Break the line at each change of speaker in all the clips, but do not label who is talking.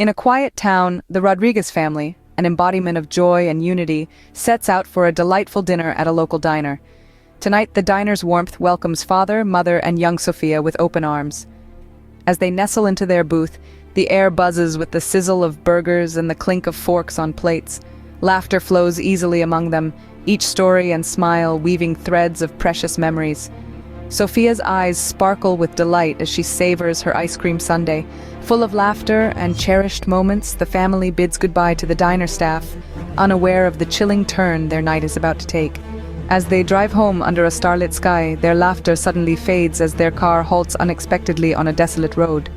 In a quiet town, the Rodriguez family, an embodiment of joy and unity, sets out for a delightful dinner at a local diner. Tonight, the diner's warmth welcomes father, mother, and young Sofia with open arms. As they nestle into their booth, the air buzzes with the sizzle of burgers and the clink of forks on plates. Laughter flows easily among them, each story and smile weaving threads of precious memories. Sofia's eyes sparkle with delight as she savors her ice cream sundae. Full of laughter and cherished moments, the family bids goodbye to the diner staff, unaware of the chilling turn their night is about to take. As they drive home under a starlit sky, their laughter suddenly fades as their car halts unexpectedly on a desolate road.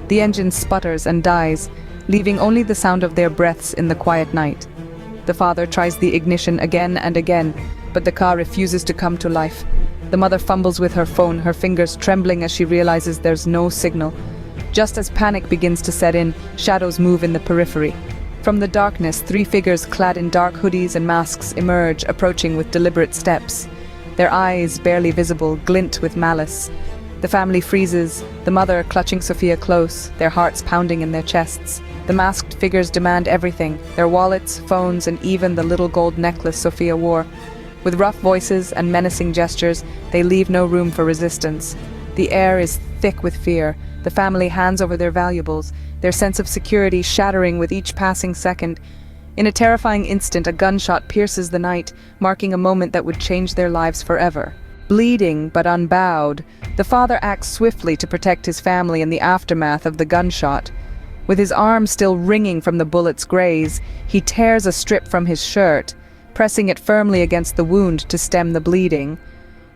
The engine sputters and dies, leaving only the sound of their breaths in the quiet night. The father tries the ignition again and again, but the car refuses to come to life. The mother fumbles with her phone, her fingers trembling as she realizes there's no signal. Just as panic begins to set in, shadows move in the periphery. From the darkness, three figures clad in dark hoodies and masks emerge, approaching with deliberate steps. Their eyes, barely visible, glint with malice. The family freezes, the mother clutching Sofia close, their hearts pounding in their chests. The masked figures demand everything, their wallets, phones, and even the little gold necklace Sofia wore. With rough voices and menacing gestures, they leave no room for resistance. The air is thick with fear. The family hands over their valuables, their sense of security shattering with each passing second. In a terrifying instant, a gunshot pierces the night, marking a moment that would change their lives forever. Bleeding but unbowed, the father acts swiftly to protect his family in the aftermath of the gunshot. With his arm still ringing from the bullet's graze, he tears a strip from his shirt, pressing it firmly against the wound to stem the bleeding.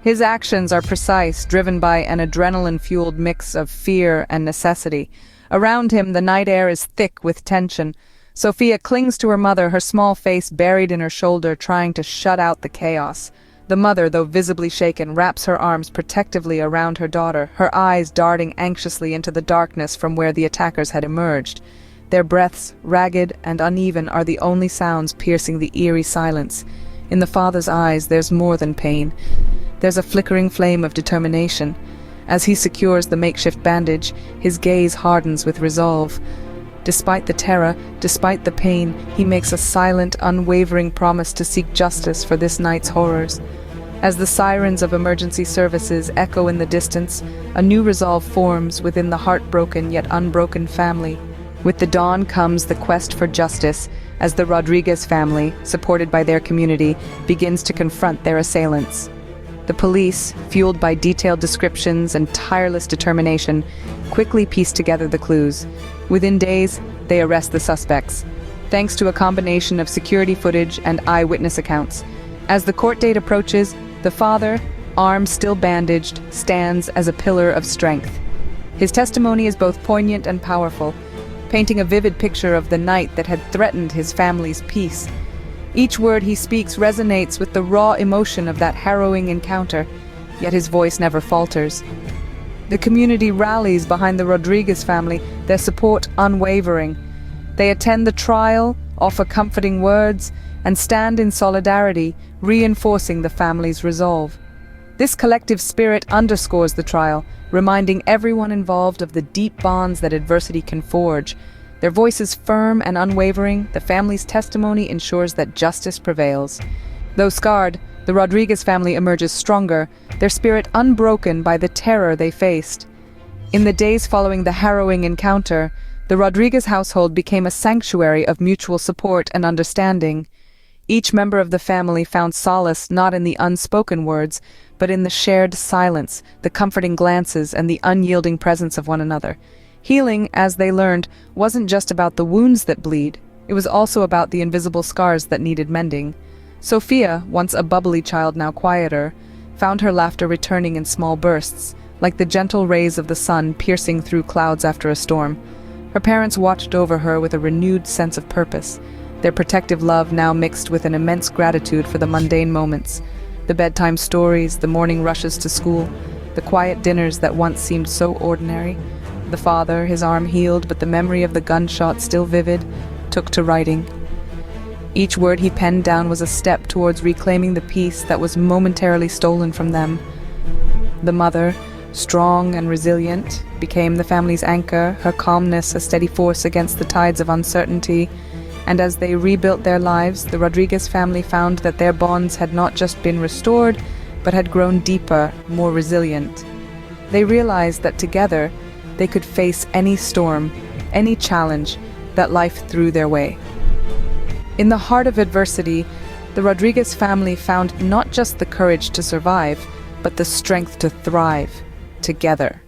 His actions are precise, driven by an adrenaline-fueled mix of fear and necessity. Around him, the night air is thick with tension. Sofia clings to her mother, her small face buried in her shoulder, trying to shut out the chaos. The mother, though visibly shaken, wraps her arms protectively around her daughter, her eyes darting anxiously into the darkness from where the attackers had emerged. Their breaths, ragged and uneven, are the only sounds piercing the eerie silence. In the father's eyes, there's more than pain. There's a flickering flame of determination. As he secures the makeshift bandage, his gaze hardens with resolve. Despite the terror, despite the pain, he makes a silent, unwavering promise to seek justice for this night's horrors. As the sirens of emergency services echo in the distance, a new resolve forms within the heartbroken yet unbroken family. With the dawn comes the quest for justice, as the Rodriguez family, supported by their community, begins to confront their assailants. The police, fueled by detailed descriptions and tireless determination, quickly piece together the clues. Within days, they arrest the suspects, thanks to a combination of security footage and eyewitness accounts. As the court date approaches, the father, arm still bandaged, stands as a pillar of strength. His testimony is both poignant and powerful, painting a vivid picture of the night that had threatened his family's peace. Each word he speaks resonates with the raw emotion of that harrowing encounter, yet his voice never falters. The community rallies behind the Rodriguez family, their support unwavering. They attend the trial, offer comforting words, and stand in solidarity, reinforcing the family's resolve. This collective spirit underscores the trial, reminding everyone involved of the deep bonds that adversity can forge. Their voices firm and unwavering, the family's testimony ensures that justice prevails. Though scarred, the Rodriguez family emerges stronger, their spirit unbroken by the terror they faced. In the days following the harrowing encounter, the Rodriguez household became a sanctuary of mutual support and understanding. Each member of the family found solace not in the unspoken words, but in the shared silence, the comforting glances, and the unyielding presence of one another. Healing, as they learned, wasn't just about the wounds that bleed. It was also about the invisible scars that needed mending. Sofia, once a bubbly child now quieter, found her laughter returning in small bursts, like the gentle rays of the sun piercing through clouds after a storm. Her parents watched over her with a renewed sense of purpose, their protective love now mixed with an immense gratitude for the mundane moments. The bedtime stories, the morning rushes to school, the quiet dinners that once seemed so ordinary. The father, his arm healed but the memory of the gunshot still vivid, took to writing. Each word he penned down was a step towards reclaiming the peace that was momentarily stolen from them. The mother, Strong and resilient, became the family's anchor, her calmness a steady force against the tides of uncertainty. And as they rebuilt their lives, the Rodriguez family found that their bonds had not just been restored, but had grown deeper, more resilient. They realized that together, they could face any storm, any challenge that life threw their way. In the heart of adversity, the Rodriguez family found not just the courage to survive, but the strength to thrive together.